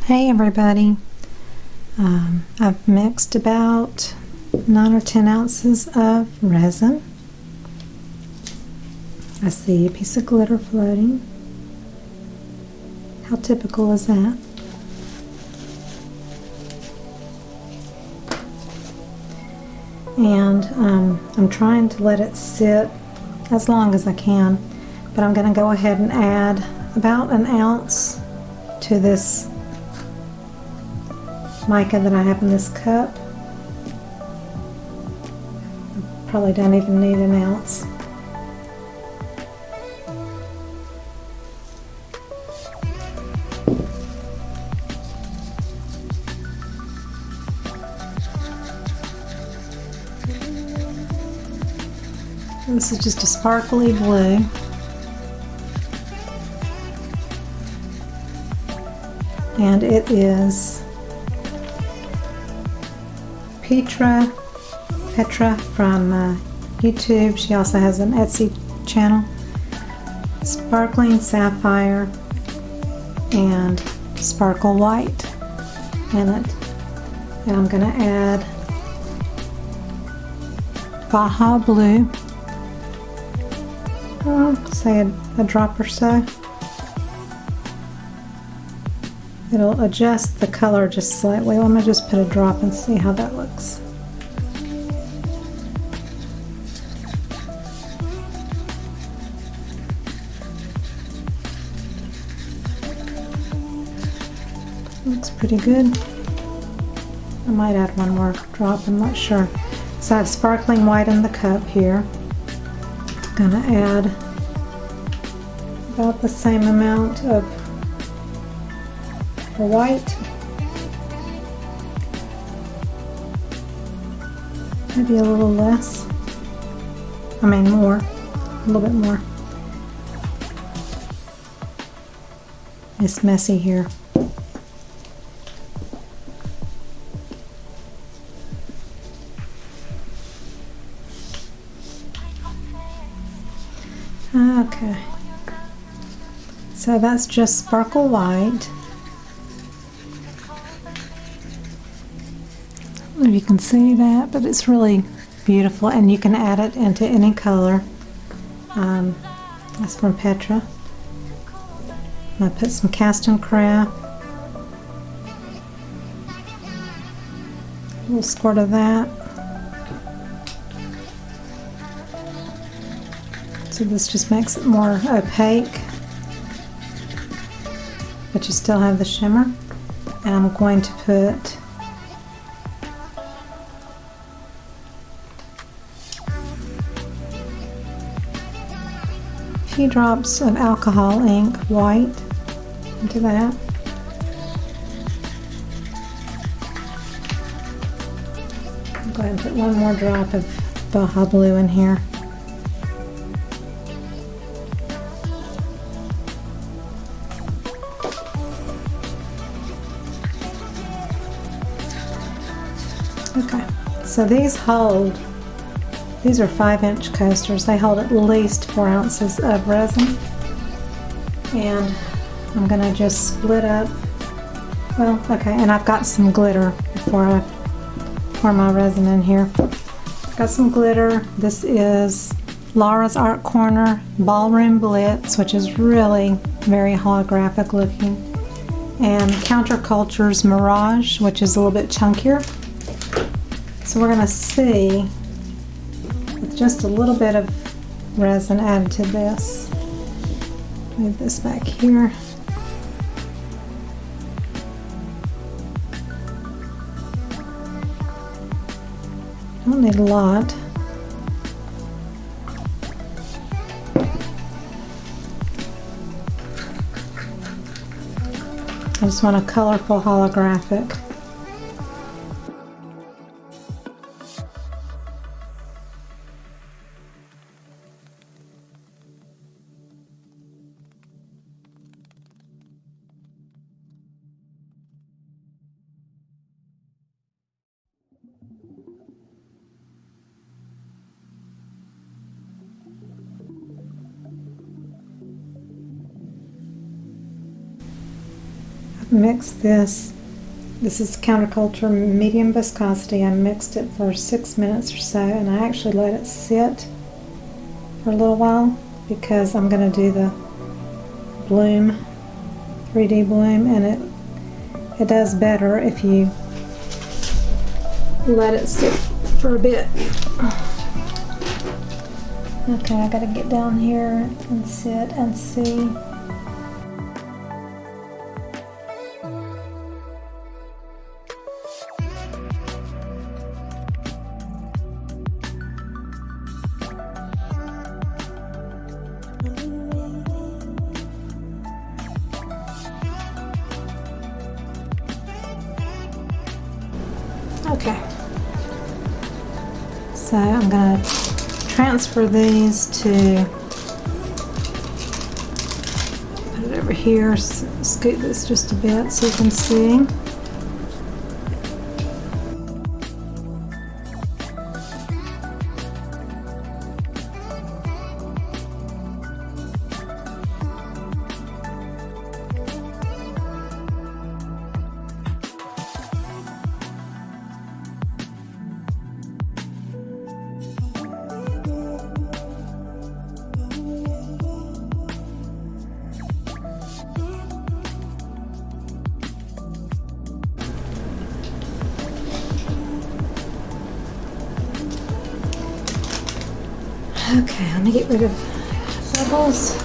Hey everybody, I've mixed about 9 or 10 ounces of resin. I see a piece of glitter floating. How typical is that? And I'm trying to let it sit as long as I can, but I'm going to go ahead and add about an ounce to this mica that I have in this cup. Probably don't even need an ounce. This is just a sparkly blue. And it is Petra from YouTube. She also has an Etsy channel. Sparkling sapphire and sparkle white in it. And I'm going to add Baja blue. Say a drop or so. It'll adjust the color just slightly. Let me just put a drop and see how that looks. Looks pretty good. I might add one more drop, I'm not sure. So I have sparkling white in the cup here. I'm gonna add about the same amount of white, maybe a little less, more, a little bit more. It's messy here. Okay, so that's just sparkle white. I don't know if you can see that, but it's really beautiful, and you can add it into any color. That's from Petra. I'm going to put some cast and craft, a little squirt of that. So this just makes it more opaque, but you still have the shimmer. And I'm going to put a few drops of alcohol ink, white, into that. I'll go ahead and put one more drop of Baja blue in here. Okay, so these are 5-inch coasters. They hold at least 4 ounces of resin. And I'm going to just split up. Well, okay, and I've got some glitter before I pour my resin in here. Got some glitter. This is Laura's Art Corner Ballroom Blitz, which is really very holographic looking. And Counterculture's Mirage, which is a little bit chunkier. So we're going to see, with just a little bit of resin added to this. Move this back here. Don't need a lot. I just want a colorful holographic. mixed this. This is counterculture medium viscosity. I mixed it for 6 minutes or so, and I actually let it sit for a little while because I'm going to do the bloom, 3D bloom, and it does better if you let it sit for a bit. Okay, I gotta get down here and sit and see. Okay, so I'm going to transfer these to, put it over here, scoot this just a bit so you can see. Okay, let me get rid of bubbles.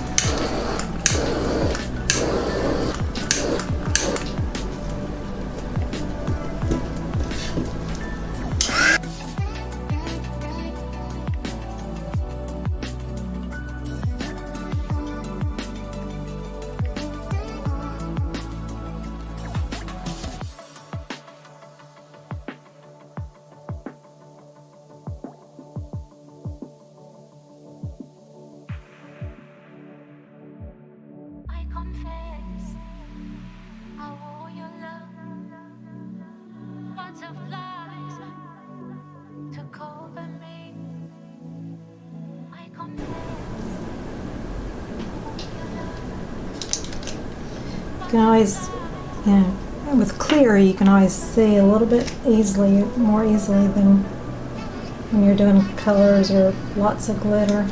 You can always, with clear you can always see a little bit more easily than when you're doing colors or lots of glitter.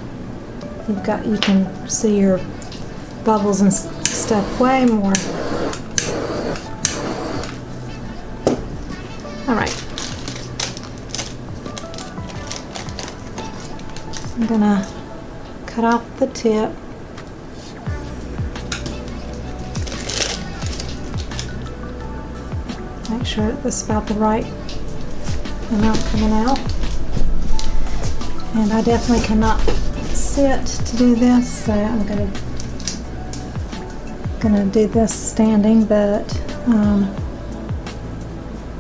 You can see your bubbles and stuff way more. All right, I'm gonna cut off the tip. Make sure it's about the right amount coming out. And I definitely cannot sit to do this, so I'm gonna do this standing, but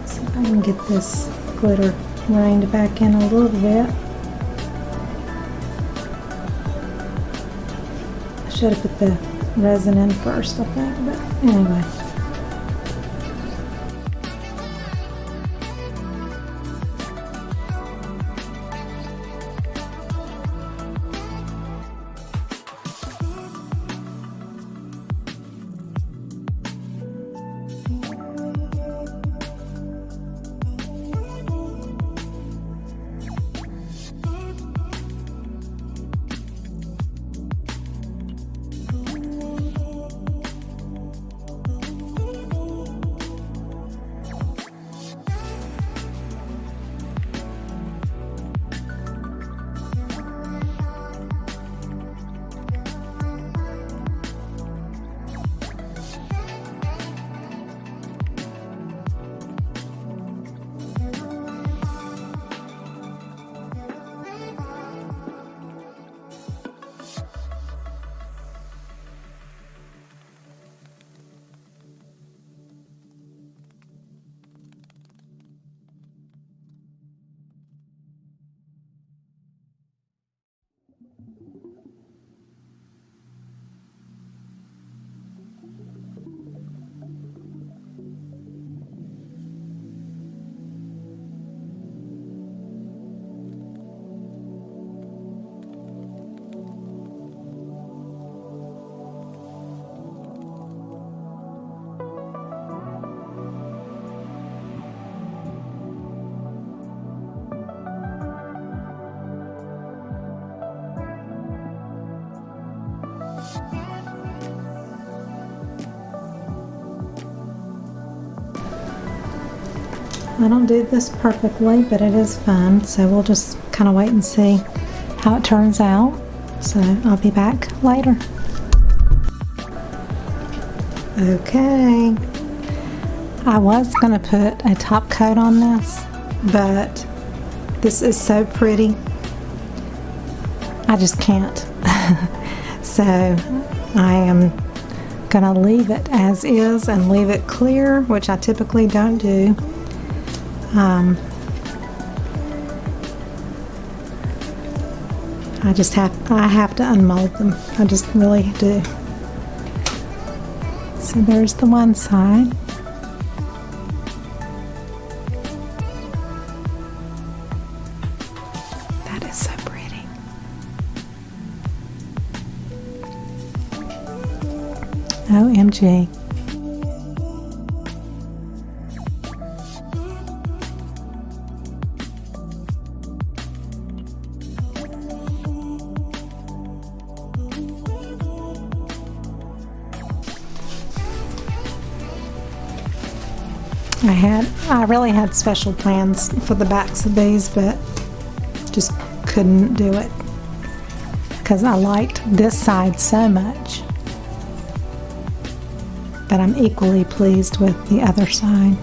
see if I can get this glitter reined back in a little bit. I should have put the resin in first, I think, but anyway. I don't do this perfectly, but it is fun, so we'll just kind of wait and see how it turns out. So I'll be back later. Okay, I was going to put a top coat on this, but this is so pretty, I just can't. So I am going to leave it as is and leave it clear, which I typically don't do. I have to unmold them. I just really do. So there's the one side. That is so pretty. OMG. I really had special plans for the backs of these, but just couldn't do it because I liked this side so much. But I'm equally pleased with the other side.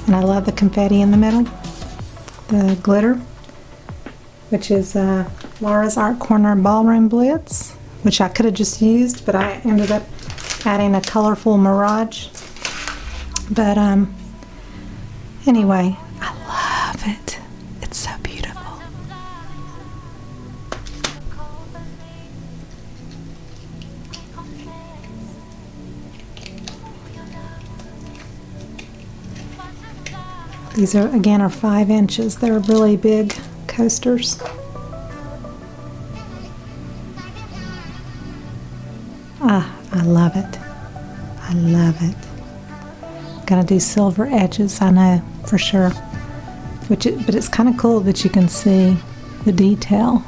And I love the confetti in the middle, the glitter, which is Laura's Art Corner Ballroom Blitz, which I could have just used, but I ended up adding a colorful mirage. But anyway, I love it. It's so beautiful. These are, again, are 5 inches. They're really big coasters. Ah, I love it. I love it. Gonna do silver edges, I know for sure. But it's kind of cool that you can see the detail.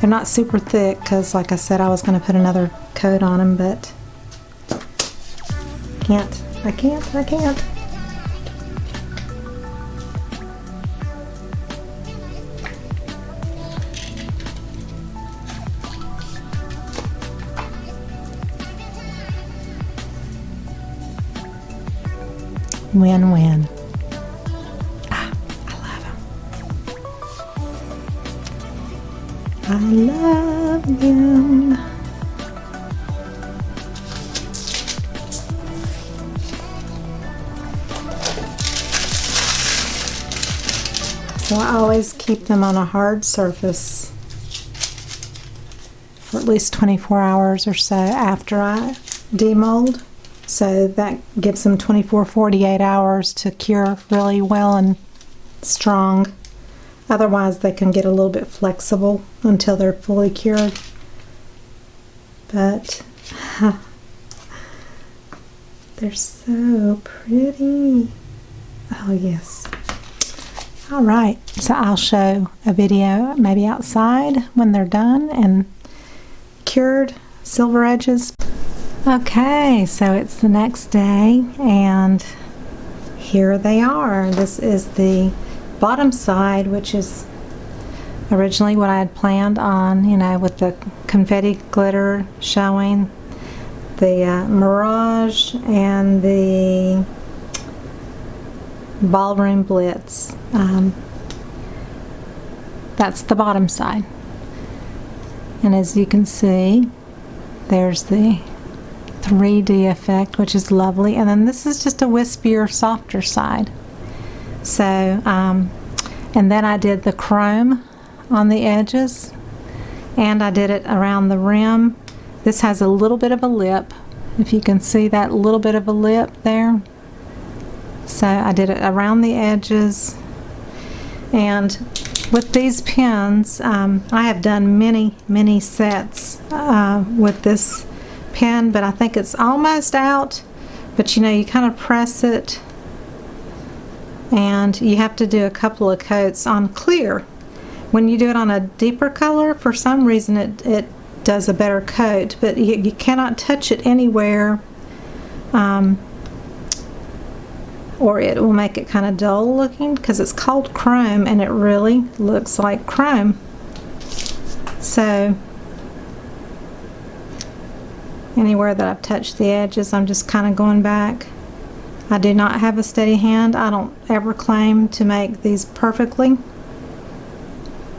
They're not super thick because, like I said, I was gonna put another coat on them, but I can't. Win-win. Ah, I love them. I love them. So I always keep them on a hard surface for at least 24 hours or so after I demold. So that gives them 48 hours to cure really well and strong. Otherwise they can get a little bit flexible until they're fully cured. But they're so pretty. Oh yes. All right, so I'll show a video maybe outside when they're done and cured, silver edges. Okay, so it's the next day and here they are. This is the bottom side, which is originally what I had planned on, you know, with the confetti glitter showing, the mirage and the ballroom blitz. That's the bottom side. And as you can see, there's the 3D effect, which is lovely, and then this is just a wispier, softer side. So and then I did the chrome on the edges and I did it around the rim. This has a little bit of a lip, if you can see that little bit of a lip there. So I did it around the edges. And with these pins, I have done many sets with this pen, but I think it's almost out. But you know, you kind of press it and you have to do a couple of coats on clear, when you do it on a deeper color, for some reason it does a better coat, but you cannot touch it anywhere, or it will make it kind of dull looking, because it's called chrome and it really looks like chrome. So anywhere that I've touched the edges, I'm just kind of going back. I do not have a steady hand. I don't ever claim to make these perfectly.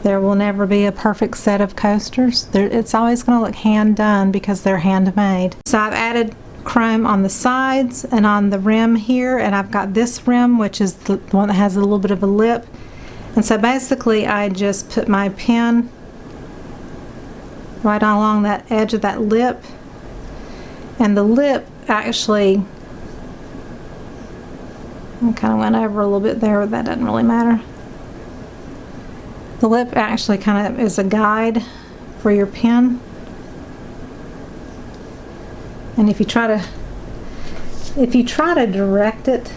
There will never be a perfect set of coasters. It's always going to look hand done because they're handmade. So I've added chrome on the sides and on the rim here, and I've got this rim, which is the one that has a little bit of a lip. And so basically I just put my pen right along that edge of that lip, and the lip actually, I kind of went over a little bit there, but that doesn't really matter. The lip actually kind of is a guide for your pen, and if you try to direct it,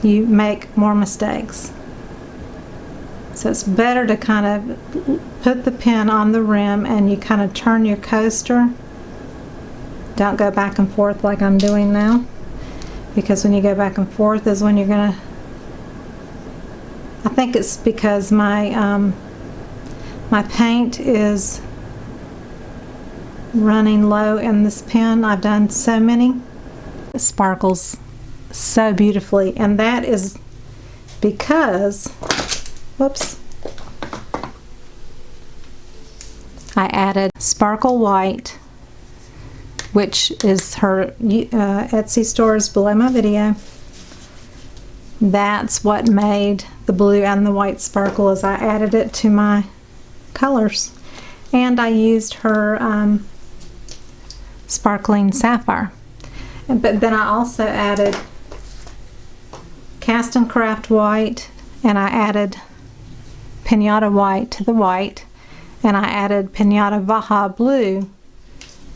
you make more mistakes. So it's better to kind of put the pen on the rim and you kind of turn your coaster. Don't go back and forth like I'm doing now, because when you go back and forth is when you're gonna, I think it's because my my paint is running low in this pen. I've done so many. It sparkles so beautifully, and that is because, whoops, I added Sparkle White, which is her Etsy store is below my video. That's what made the blue and the white sparkle, as I added it to my colors. And I used her sparkling sapphire. But then I also added Cast and Craft White, and I added Pinata White to the white, and I added Pinata Baja Blue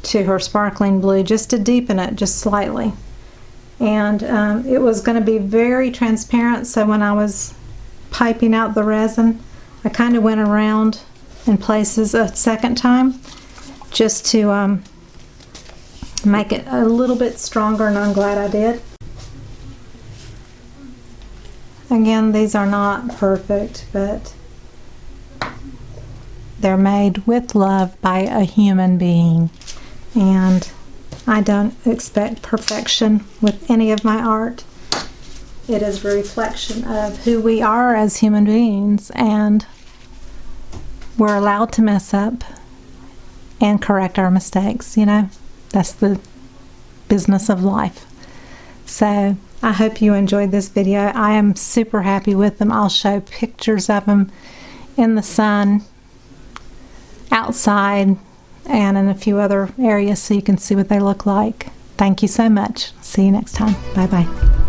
to her sparkling blue, just to deepen it just slightly. And it was going to be very transparent, so when I was piping out the resin, I kind of went around in places a second time just to make it a little bit stronger, and I'm glad I did. Again, these are not perfect, but they're made with love by a human being, and I don't expect perfection with any of my art. It is a reflection of who we are as human beings, and we're allowed to mess up and correct our mistakes, you know. That's the business of life. So I hope you enjoyed this video. I am super happy with them. I'll show pictures of them in the sun, outside, and in a few other areas so you can see what they look like. Thank you so much. See you next time. Bye bye.